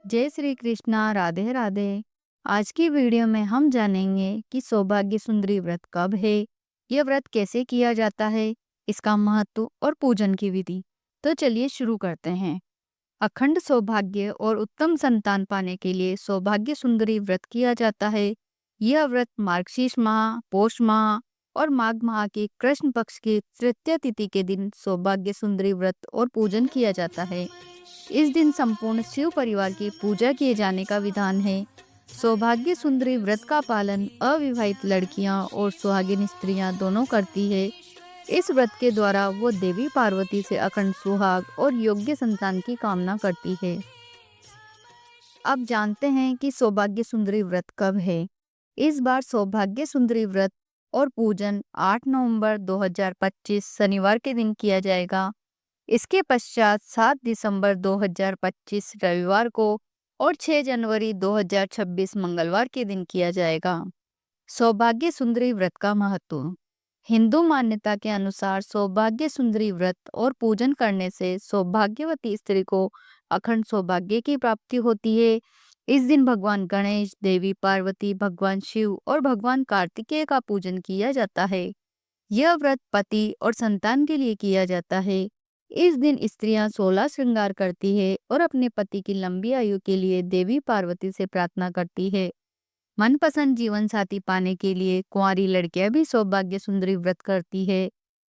जय श्री कृष्णा, राधे राधे। आज की वीडियो में हम जानेंगे कि सौभाग्य सुंदरी व्रत कब है, यह व्रत कैसे किया जाता है, इसका महत्व और पूजन की विधि। तो चलिए शुरू करते हैं। अखंड सौभाग्य और उत्तम संतान पाने के लिए सौभाग्य सुंदरी व्रत किया जाता है। यह व्रत मार्गशीर्ष माह, पौष माह और माघ माह के कृष्ण पक्ष की तृतीय तिथि के दिन सौभाग्य सुंदरी व्रत और पूजन किया जाता है। इस दिन संपूर्ण शिव परिवार की पूजा किए जाने का विधान है। सौभाग्य सुंदरी व्रत का पालन अविवाहित लड़कियां और सुहागिन स्त्रियां दोनों करती है। इस व्रत के द्वारा वो देवी पार्वती से अखंड सुहाग और योग्य संतान की कामना करती है। अब जानते हैं कि सौभाग्य सुंदरी व्रत कब है। इस बार सौभाग्य सुंदरी व्रत और पूजन 8 नवंबर 2025 शनिवार के दिन किया जाएगा। इसके पश्चात 7 दिसंबर 2025 रविवार को और 6 जनवरी 2026 मंगलवार के दिन किया जाएगा। सौभाग्य सुंदरी व्रत का महत्व। हिंदू मान्यता के अनुसार सौभाग्य सुंदरी व्रत और पूजन करने से सौभाग्यवती स्त्री को अखंड सौभाग्य की प्राप्ति होती है। इस दिन भगवान गणेश, देवी पार्वती, भगवान शिव और भगवान कार्तिकेय का पूजन किया जाता है। यह व्रत पति और संतान के लिए किया जाता है। इस दिन स्त्रियां 16 श्रृंगार करती है और अपने पति की लंबी आयु के लिए देवी पार्वती से प्रार्थना करती है। मनपसंद जीवन साथी पाने के लिए कुंवारी लड़कियां भी सौभाग्य सुंदरी व्रत करती है।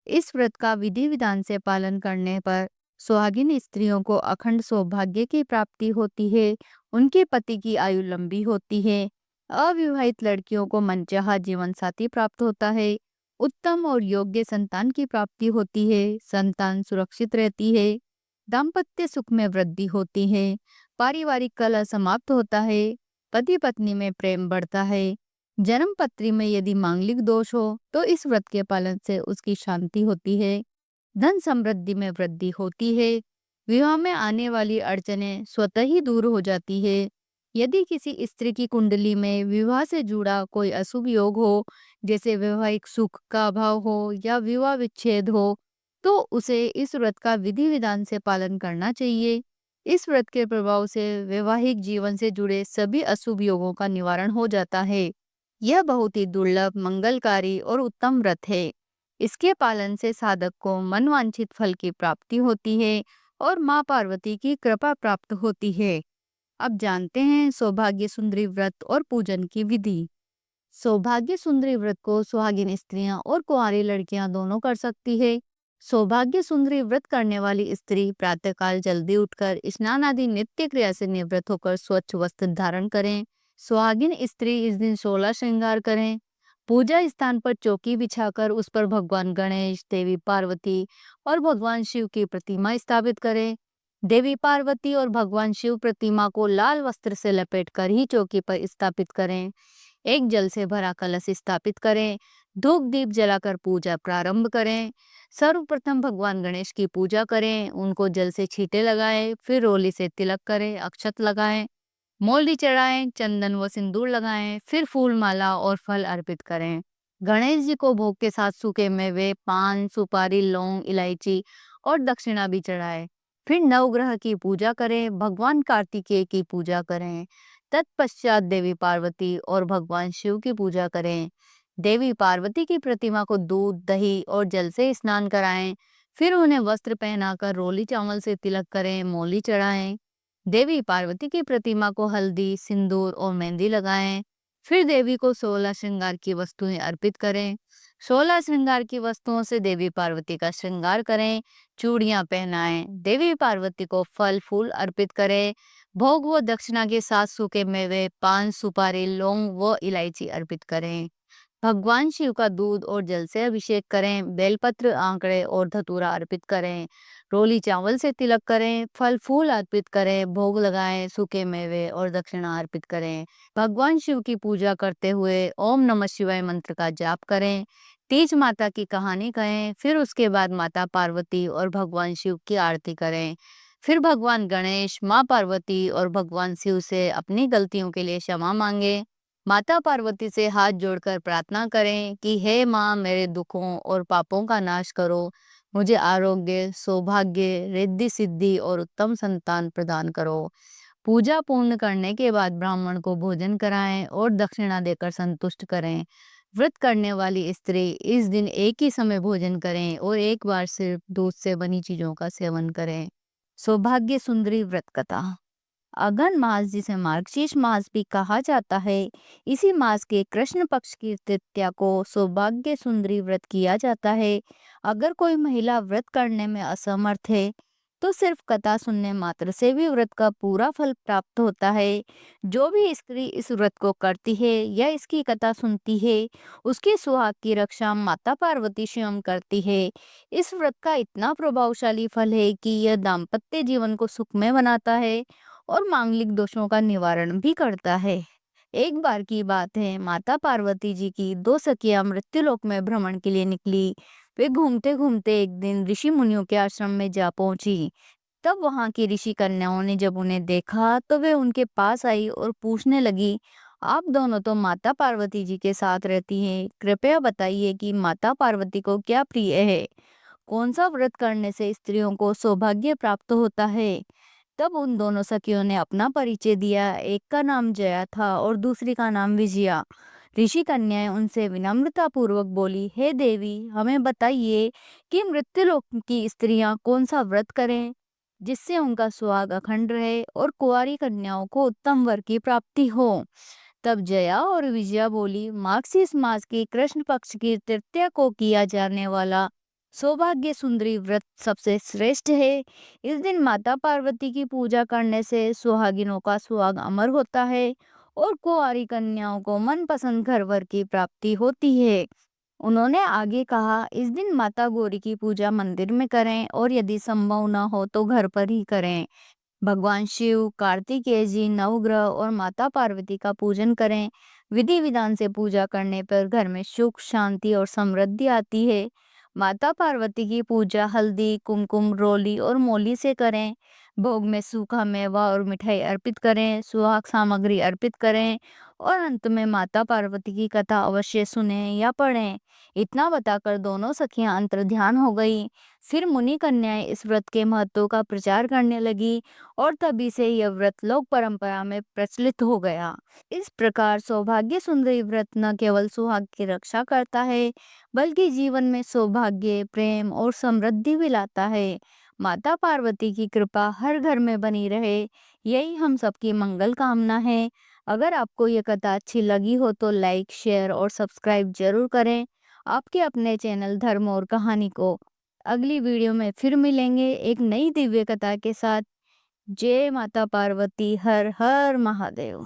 इस व्रत का विधि विधान से पालन करने पर सुहागिन स्त्रियों को अखंड सौभाग्य की प्राप्ति होती है। उनके पति की आयु लंबी होती है। अविवाहित लड़कियों को मनचाहा जीवन साथी प्राप्त होता है। उत्तम और योग्य संतान की प्राप्ति होती है। संतान सुरक्षित रहती है। दाम्पत्य सुख में वृद्धि होती है। पारिवारिक कलह समाप्त होता है। पति पत्नी में प्रेम बढ़ता है। जन्म पत्री में यदि मांगलिक दोष हो तो इस व्रत के पालन से उसकी शांति होती है। धन समृद्धि में वृद्धि होती है। विवाह में आने वाली अड़चनें स्वतः ही दूर हो जाती है। यदि किसी स्त्री की कुंडली में विवाह से जुड़ा कोई अशुभ योग हो, जैसे वैवाहिक सुख का अभाव हो या विवाह विच्छेद हो, तो उसे इस व्रत का विधि विधान से पालन करना चाहिए। इस व्रत के प्रभाव से वैवाहिक जीवन से जुड़े सभी अशुभ योगों का निवारण हो जाता है। यह बहुत ही दुर्लभ, मंगलकारी और उत्तम व्रत है। इसके पालन से साधक को मनवांछित फल की प्राप्ति होती है और माँ पार्वती की कृपा प्राप्त होती है। अब जानते हैं सौभाग्य सुंदरी व्रत और पूजन की विधि। सौभाग्य सुंदरी व्रत को सुहागिन स्त्रियां और कुंवारी लड़कियां दोनों कर सकती है। सौभाग्य सुंदरी व्रत करने वाली स्त्री प्रातःकाल जल्दी उठकर स्नान आदि नित्य क्रिया से निवृत्त होकर स्वच्छ वस्त्र धारण करें। सुहागिन स्त्री इस दिन 16 श्रृंगार करें। पूजा स्थान पर चौकी बिछाकर उस पर भगवान गणेश, देवी पार्वती और भगवान शिव की प्रतिमा स्थापित करें। देवी पार्वती और भगवान शिव प्रतिमा को लाल वस्त्र से लपेटकर ही चौकी पर स्थापित करें। एक जल से भरा कलश स्थापित करें। धूप दीप जलाकर पूजा प्रारंभ करें। सर्वप्रथम भगवान गणेश की पूजा करें, उनको जल से छींटे लगाएं, फिर रोली से तिलक करें, अक्षत लगाएं, मोली चढ़ाएं, चंदन व सिंदूर लगाएं, फिर फूल माला और फल अर्पित करें। गणेश जी को भोग के साथ सूखे मेवे, पान, सुपारी, लौंग, इलायची और दक्षिणा भी चढ़ाएं। फिर नवग्रह की पूजा करें, भगवान कार्तिकेय की पूजा करें। तत्पश्चात देवी पार्वती और भगवान शिव की पूजा करें। देवी पार्वती की प्रतिमा को दूध, दही और जल से स्नान कराएं। फिर उन्हें वस्त्र पहनाकर रोली चावल से तिलक करें, मोली चढ़ाएं। देवी पार्वती की प्रतिमा को हल्दी, सिंदूर और मेहंदी लगाएं। फिर देवी को 16 श्रृंगार की वस्तुएं अर्पित करें। 16 श्रृंगार की वस्तुओं से देवी पार्वती का श्रृंगार करें। चूड़ियां पहनाएं। देवी पार्वती को फल फूल अर्पित करें। भोग व दक्षिणा के साथ सूखे मेवे, पान, सुपारी, लौंग व इलायची अर्पित करें। भगवान शिव का दूध और जल से अभिषेक करें। बेलपत्र, आंकड़े और धतूरा अर्पित करें। रोली चावल से तिलक करें। फल फूल अर्पित करें। भोग लगाएं। सूखे मेवे और दक्षिणा अर्पित करें। भगवान शिव की पूजा करते हुए ओम नमः शिवाय मंत्र का जाप करें। तीज माता की कहानी कहें। फिर उसके बाद माता पार्वती और भगवान शिव की आरती करें। फिर भगवान गणेश, माँ पार्वती और भगवान शिव से अपनी गलतियों के लिए क्षमा मांगे। माता पार्वती से हाथ जोड़कर प्रार्थना करें कि हे माँ, मेरे दुखों और पापों का नाश करो। मुझे आरोग्य, सौभाग्य, रिद्धि सिद्धि और उत्तम संतान प्रदान करो। पूजा पूर्ण करने के बाद ब्राह्मण को भोजन कराएं और दक्षिणा देकर संतुष्ट करें। व्रत करने वाली स्त्री इस दिन एक ही समय भोजन करें और एक बार सिर्फ दूध से बनी चीजों का सेवन करें। सौभाग्य सुंदरी व्रत कथा। अगन मास, जिसे मार्गशीर्ष मास भी कहा जाता है, इसी मास के कृष्ण पक्ष की तृतीया को सौभाग्य सुंदरी व्रत किया जाता है। अगर कोई महिला व्रत करने में असमर्थ है तो सिर्फ कथा सुनने मात्र से भी व्रत का पूरा फल प्राप्त होता है। जो भी स्त्री इस व्रत को करती है या इसकी कथा सुनती है, उसके सुहाग की रक्षा माता पार्वती स्वयं करती है। इस व्रत का इतना प्रभावशाली फल है कि यह दाम्पत्य जीवन को सुखमय बनाता है और मांगलिक दोषों का निवारण भी करता है। एक बार की बात है, माता पार्वती जी की दो सखियां मृत्युलोक में भ्रमण के लिए निकली। वे घूमते घूमते एक दिन ऋषि मुनियों के आश्रम में जा पहुंची। तब वहां की ऋषि कन्याओं ने जब उन्हें देखा तो वे उनके पास आई और पूछने लगी, आप दोनों तो माता पार्वती जी के साथ रहती हैं, कृपया बताइए कि माता पार्वती को क्या प्रिय है, कौन सा व्रत करने से स्त्रियों को सौभाग्य प्राप्त होता है। तब उन दोनों सखियों ने अपना परिचय दिया। एक का नाम जया था और दूसरी का नाम विजया। ऋषि कन्याएं उनसे विनम्रता पूर्वक बोली, हे देवी, हमें बताइए कि मृत्युलोक की स्त्रियां कौन सा व्रत करें जिससे उनका सुहाग अखंड रहे और कुंवारी कन्याओं को उत्तम वर की प्राप्ति हो। तब जया और विजया बोली, मार्गशीर्ष मास की कृष्ण पक्ष की तृतीया को किया जाने वाला सौभाग्य सुंदरी व्रत सबसे श्रेष्ठ है। इस दिन माता पार्वती की पूजा करने से सुहागिनों का सुहाग अमर होता है और कुंवारी कन्याओं को मनपसंद घर वर की प्राप्ति होती है। उन्होंने आगे कहा, इस दिन माता गौरी की पूजा मंदिर में करें और यदि संभव न हो तो घर पर ही करें। भगवान शिव, कार्तिकेय जी, नवग्रह और माता पार्वती का पूजन करें। विधि विधान से पूजा करने पर घर में सुख, शांति और समृद्धि आती है। माता पार्वती की पूजा हल्दी, कुमकुम, रोली और मोली से करें। भोग में सूखा मेवा और मिठाई अर्पित करें। सुहाग सामग्री अर्पित करें और अंत में माता पार्वती की कथा अवश्य सुने या पढ़ें। इतना बताकर दोनों सखियां अंतर्ध्यान हो गई। फिर मुनि कन्याएं इस व्रत के महत्व का प्रचार करने लगी और तभी से यह व्रत लोक परंपरा में प्रचलित हो गया। इस प्रकार सौभाग्य सुंदरी व्रत न केवल सुहाग की रक्षा करता है, बल्कि जीवन में सौभाग्य, प्रेम और समृद्धि भी लाता है। माता पार्वती की कृपा हर घर में बनी रहे, यही हम सबकी मंगल कामना है। अगर आपको ये कथा अच्छी लगी हो तो लाइक, शेयर और सब्सक्राइब जरूर करें। आपके अपने चैनल धर्म और कहानी को अगली वीडियो में फिर मिलेंगे एक नई दिव्य कथा के साथ। जय माता पार्वती, हर हर महादेव।